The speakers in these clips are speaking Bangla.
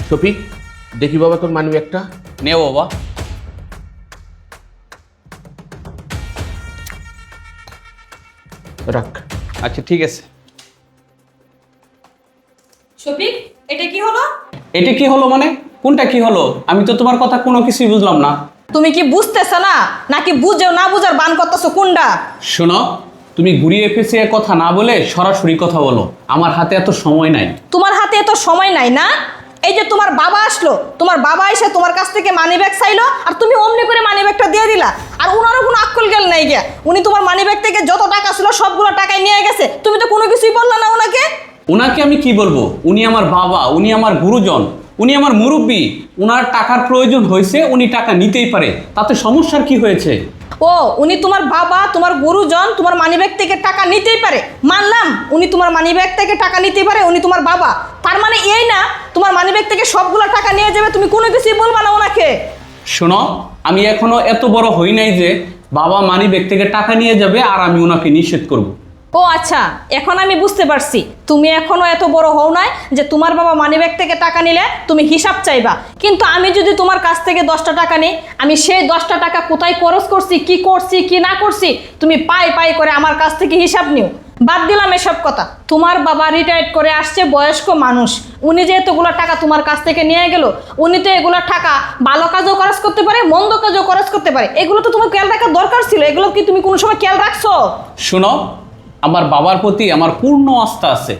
শফিক, দেখি বাবা তোর মানবি একটা। নে বাবা। রাখ। আচ্ছা ঠিক আছে। শফিক, এটা কি হলো? এটা কি হলো মানে? কোনটা কি হলো? আমি তো তোমার কথা কোনো কিছুই বুঝলাম না। তুমি কি বুঝতেছ না নাকি বুঝেও না বুঝার বান করতেছো কোনটা? শোনো, তুমি ঘুরিয়ে পেঁচিয়ে কথা না বলে সরাসরি কথা বলো। আমার হাতে এত সময় নাই। তোমার হাতে এত সময় নাই না? এই যে তোমার বাবা আসলো, তোমার বাবা এসে তোমার কাছ থেকে মানি ব্যাগ চাইলো, আর তুমি অমনি করে মানি ব্যাগটা দিয়ে দিলা। আর উনারও কোনো আক্কল গেল নাই গিয়া, উনি তোমার মানি ব্যাগ থেকে যত টাকা ছিল সবগুলো টাকায় নিয়ে গেছে, তুমি তো কোনো কিছুই বললা না ওনাকে। ওনাকে আমি কি বলবো? উনি আমার বাবা, উনি আমার গুরুজন, উনি আমার মুরব্বী। উনার টাকার প্রয়োজন হয়েছে, উনি টাকা নিতেই পারে, তাতে সমস্যার কি হয়েছে? ও, উনি তোমার বাবা, তোমার গুরুজন, তোমার মানিব্যাগ থেকে টাকা নিতেই পারে, মানলাম। উনি তোমার মানিব্যাগ থেকে টাকা নিতেই পারে, উনি তোমার বাবা। তার মানে এই না তোমার মানিব্যাগ থেকে সবগুলো টাকা নিয়ে যাবে, তুমি কোনো কিছুই বলবা না ওনাকে। শোনো, আমি এখনো এত বড় হই নাই যে বাবা মানিব্যাগ থেকে টাকা নিয়ে যাবে আর আমি ওনাকে নিষেধ করব। ও আচ্ছা, এখন আমি বুঝতে পারছি তুমি এখনো এত বড় হও নাই যে তোমার বাবা মানিব্যাগ থেকে টাকা নিলে তুমি হিসাব চাইবা। কিন্তু আমি যদি তোমার কাছ থেকে 10টা টাকা নিই, আমি সেই 10টা টাকা কোথায় খরচ করছি, কি না করছি, তুমি পাই পাই করে আমার কাছ থেকে হিসাব নিও। বাদ দিলাম এসব কথা। তোমার বাবা রিটায়ার্ড করে আসছে, বয়স্ক মানুষ। উনি যে এতগুলো টাকা তোমার কাছ থেকে নিয়ে গেল, উনি তো এগুলো টাকা ভালো কাজও খরচ করতে পারে, মন্দ কাজও খরচ করতে পারে। এগুলো তো তোমার খেয়াল রাখার দরকার ছিল। এগুলো কি তুমি কোনো সময় খেয়াল রাখছো? শোনো, আমার বাবার প্রতি আমার পূর্ণ আস্থা আছে।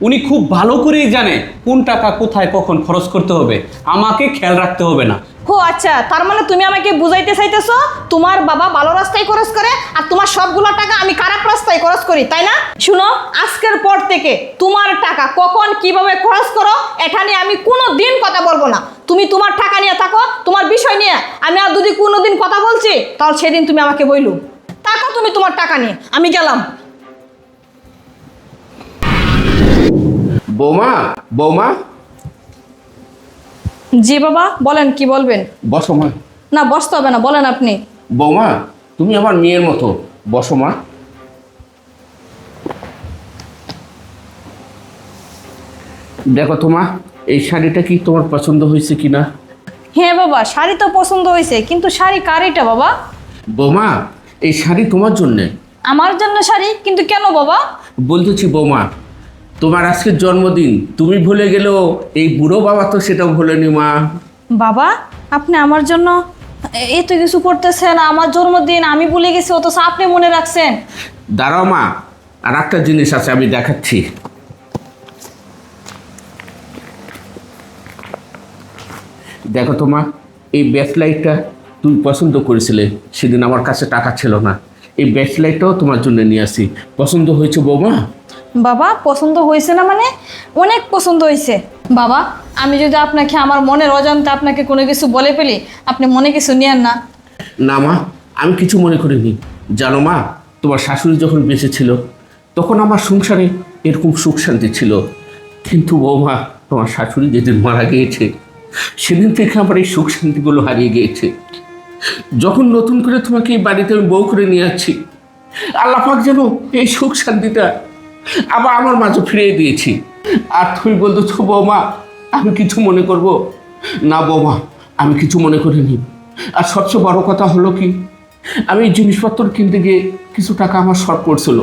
উনি খুব ভালো করেই জানে কোন টাকা কোথায় কখন খরচ করতে হবে, আমাকে খেয়াল রাখতে হবে না। ও আচ্ছা, তার মানে তুমি আমাকে বুঝাইতে চাইতেছো তোমার বাবা ভালো রাস্তায় খরচ করে আর তোমার সবগুলো টাকা আমি খারাপ রাস্তায় খরচ করি, তাই না? শুনো, আজকের পর থেকে তোমার টাকা কখন কিভাবে খরচ করো এটা নিয়ে আমি কোনো দিন কথা বলবো না। তুমি তোমার টাকা নিয়ে থাকো, তোমার বিষয় নিয়ে। আমি আর যদি কোনো দিন কথা বলছি তাহলে সেদিন তুমি আমাকে বইলু। থাকো তুমি তোমার টাকা নিয়ে, আমি গেলাম। বৌমা, বৌমা। জি বাবা, বলেন কি বলবেন? বসো মা। না, বসতে হবে না, বলেন আপনি। বৌমা, তুমি আমার মেয়ের মতো, বসো মা। দেখো তোমা, এই শাড়িটা কি তোমার পছন্দ হয়েছে কিনা? হ্যাঁ বাবা, শাড়ি তো পছন্দ হয়েছে, কিন্তু শাড়ি কার এটা বাবা? বৌমা, এই শাড়ি তোমার জন্যে। আমার জন্য শাড়ি? কিন্তু কেন বাবা? বলতেছি বৌমা, তোমার আজকের জন্মদিন, তুমি ভুলে গেলেও এই বুড়ো বাবা তো সেটাও ভুলেনি মা। বাবা, আপনি আমার জন্য এত কিছু করতেছেন, আমার জন্মদিন আমি ভুলে গেছি অথচ আপনি মনে রাখছেন। দাঁড়াও মা, আর একটা জিনিস আছে, আমি দেখাচ্ছি। দেখো তোমা, এই ব্যাসলাইটটা তুমি পছন্দ করেছিলে, সেদিন আমার কাছে টাকা ছিল না। এই ব্যাসলাইটটাও তোমার জন্য নিয়ে আসি। পছন্দ হয়েছে বৌমা? বাবা, পছন্দ হয়েছে না মানে? অনেক পছন্দ হয়েছে বাবা। আমি যদি আপনাকে আমার মনের অজান্তে আপনাকে কোনো কিছু বলে ফেলি, আপনি মনে কিছু নিয়েন না। না মা, আমি কিছু মনে করিনি। জানো মা, তোমার শাশুড়ি যখন বেঁচে ছিল তখন আমার সংসারে এরকম সুখ শান্তি ছিল। কিন্তু বৌমা, তোমার শাশুড়ি যেদিন মারা গিয়েছে সেদিন থেকে আমার এই সুখ শান্তিগুলো হারিয়ে গিয়েছে। যখন নতুন করে তোমাকে এই বাড়িতে আমি বউ করে নিয়ে যাচ্ছি, আল্লাহ পাক যেন এই সুখ শান্তিটা আবার আমার মাঝে ফিরিয়ে দিয়েছি। আর তুমি বলতো বৌমা আমি কিছু মনে করব না? বৌমা, আমি কিছু মনে করিনি। আর সবচেয়ে বড় কথা হলো কি, আমি জিনিসপত্র কিনতে গিয়ে কিছু টাকা আমার শর্ট পড়ছিল,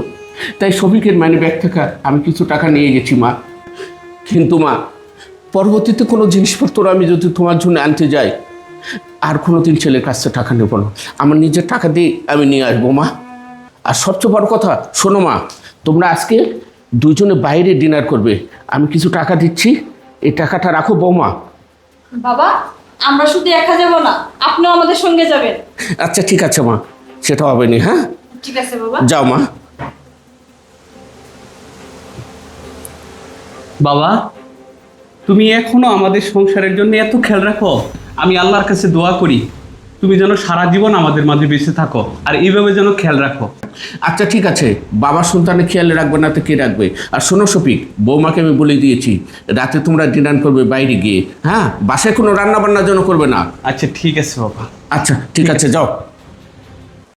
তাই শফিকের মানি ব্যাগ থেকে আমি কিছু টাকা নিয়ে গেছি মা। কিন্তু মা, পরবর্তীতে কোনো জিনিসপত্র আমি যদি তোমার জন্য আনতে যাই, আর কোনো দিন ছেলের কাছ থেকে টাকা নেবো না, আমার নিজের টাকা দিয়ে আমি নিয়ে আসবো মা। আর সবচেয়ে বড় কথা শোনো মা, তোমরা আজকে দুজনে বাইরে ডিনার করবে, আমি কিছু টাকা দিচ্ছি, এই টাকাটা রাখো বৌমা। বাবা, আমরা শুধু একা যাব না, আপনিও আমাদের সঙ্গে যাবেন। আচ্ছা ঠিক আছে মা, সেটা হবে না। হ্যাঁ ঠিক আছে বাবা। যাও মা। বাবা, তুমি এখনো আমাদের সংসারের জন্য এত খেয়াল রাখো। আমি আল্লাহর কাছে দোয়া করি তুমি যেন সারা জীবন আমাদের মাঝে বেঁচে থাকো, আর এইভাবে যেন খেয়াল রাখো। আচ্ছা ঠিক আছে, বাবা সন্তানের খেয়াল রাখবে না তো কে রাখবে? আর শোনো শফিক, বৌমাকে আমি বলে দিয়েছি রাতে তোমরা ডিনার করবে বাইরে গিয়ে। হ্যাঁ, বাসায় কোনো রান্না বান্নার জন্য করবে না। আচ্ছা ঠিক আছে বাবা। আচ্ছা ঠিক আছে, যাও।